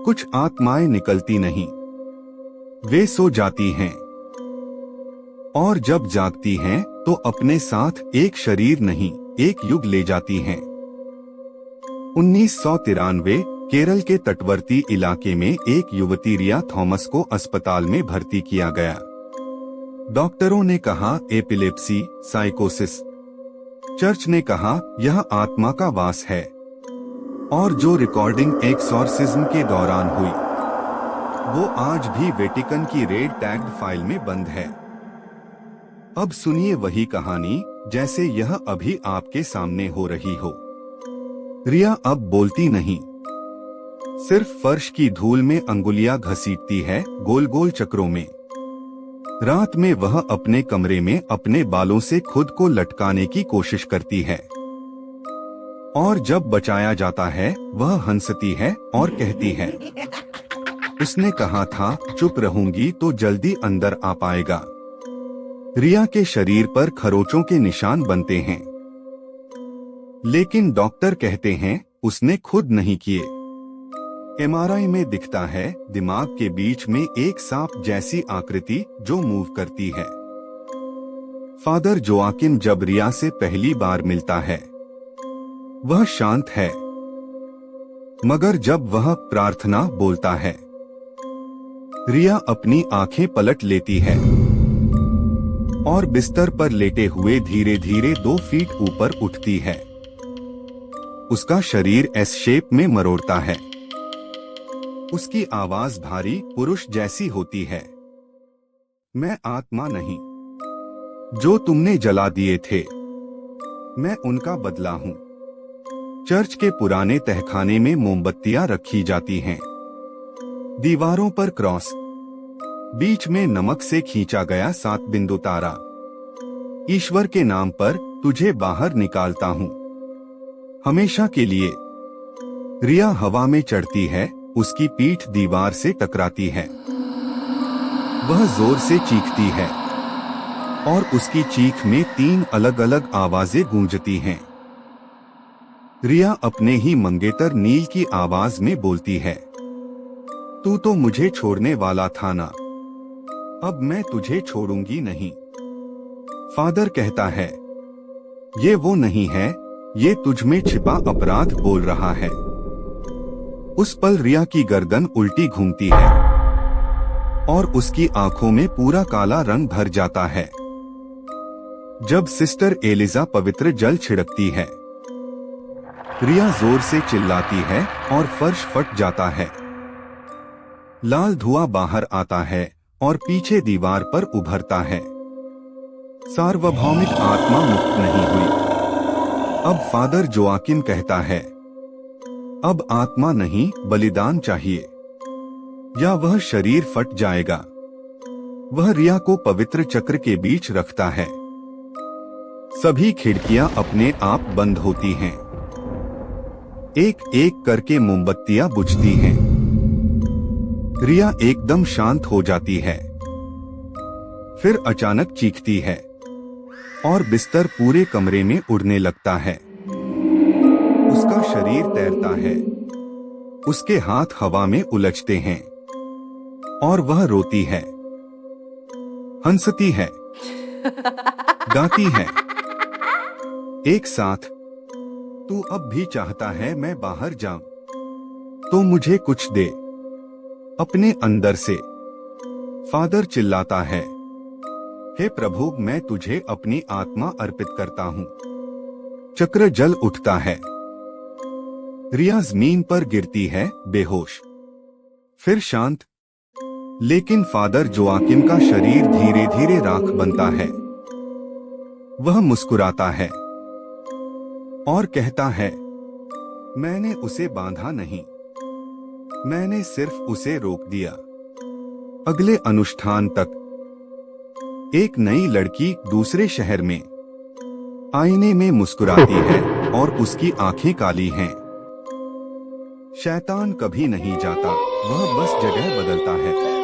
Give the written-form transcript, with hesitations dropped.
कुछ आत्माएं निकलती नहीं, वे सो जाती हैं और जब जागती हैं तो अपने साथ एक शरीर नहीं, एक युग ले जाती हैं। 1993 केरल के तटवर्ती इलाके में एक युवती रिया थॉमस को अस्पताल में भर्ती किया गया। डॉक्टरों ने कहा एपिलेप्सी, साइकोसिस। चर्च ने कहा यह आत्मा का वास है और जो रिकॉर्डिंग एक्सॉर्सिज्म के दौरान हुई वो आज भी वेटिकन की रेड टैग्ड फाइल में बंद है। अब सुनिए वही कहानी जैसे यह अभी आपके सामने हो रही हो। रिया अब बोलती नहीं, सिर्फ फर्श की धूल में अंगुलियां घसीटती है, गोल गोल चक्रों में। रात में वह अपने कमरे में अपने बालों से खुद को लटकाने की कोशिश करती है और जब बचाया जाता है वह हंसती है और कहती है, उसने कहा था चुप रहूंगी तो जल्दी अंदर आ पाएगा। रिया के शरीर पर खरोंचों के निशान बनते हैं, लेकिन डॉक्टर कहते हैं उसने खुद नहीं किए। एमआरआई में दिखता है दिमाग के बीच में एक सांप जैसी आकृति जो मूव करती है। फादर जोआकिन जब रिया से पहली बार मिलता है वह शांत है, मगर जब वह प्रार्थना बोलता है रिया अपनी आंखें पलट लेती है और बिस्तर पर लेटे हुए धीरे धीरे 2 फीट ऊपर उठती है। उसका शरीर एस शेप में मरोड़ता है। उसकी आवाज भारी पुरुष जैसी होती है। मैं आत्मा नहीं, जो तुमने जला दिए थे, मैं उनका बदला हूँ। चर्च के पुराने तहखाने में मोमबत्तियां रखी जाती हैं। दीवारों पर क्रॉस, बीच में नमक से खींचा गया 7 बिंदु तारा। ईश्वर के नाम पर तुझे बाहर निकालता हूँ, हमेशा के लिए। रिया हवा में चढ़ती है, उसकी पीठ दीवार से टकराती है। वह जोर से चीखती है और उसकी चीख में 3 अलग अलग आवाजें गूंजती हैं। रिया अपने ही मंगेतर नील की आवाज में बोलती है, तू तो मुझे छोड़ने वाला था ना, अब मैं तुझे छोड़ूंगी नहीं। फादर कहता है, ये वो नहीं है, ये तुझ में छिपा अपराध बोल रहा है। उस पल रिया की गर्दन उल्टी घूमती है और उसकी आंखों में पूरा काला रंग भर जाता है। जब सिस्टर एलिजा पवित्र जल छिड़कती है, रिया जोर से चिल्लाती है और फर्श फट जाता है। लाल धुआं बाहर आता है और पीछे दीवार पर उभरता है। सार्वभौमिक आत्मा मुक्त नहीं हुई। अब फादर जोआकिन कहता है, अब आत्मा नहीं बलिदान चाहिए, या वह शरीर फट जाएगा। वह रिया को पवित्र चक्र के बीच रखता है। सभी खिड़कियां अपने आप बंद होती हैं। एक एक करके मोमबत्तियां बुझती हैं। रिया एकदम शांत हो जाती है, फिर अचानक चीखती है और बिस्तर पूरे कमरे में उड़ने लगता है। उसका शरीर तैरता है, उसके हाथ हवा में उलझते हैं और वह रोती है, हंसती है, गाती है, एक साथ। तू अब भी चाहता है मैं बाहर जाऊं, तो मुझे कुछ दे अपने अंदर से। फादर चिल्लाता है, हे प्रभु, मैं तुझे अपनी आत्मा अर्पित करता हूं। चक्र जल उठता है। रिया जमीन पर गिरती है बेहोश, फिर शांत। लेकिन फादर जोआकिन का शरीर धीरे धीरे राख बनता है। वह मुस्कुराता है और कहता है, मैंने उसे बांधा नहीं, मैंने सिर्फ उसे रोक दिया। अगले अनुष्ठान तक एक नई लड़की दूसरे शहर में आईने में मुस्कुराती है और उसकी आंखें काली हैं। शैतान कभी नहीं जाता, वह बस जगह बदलता है।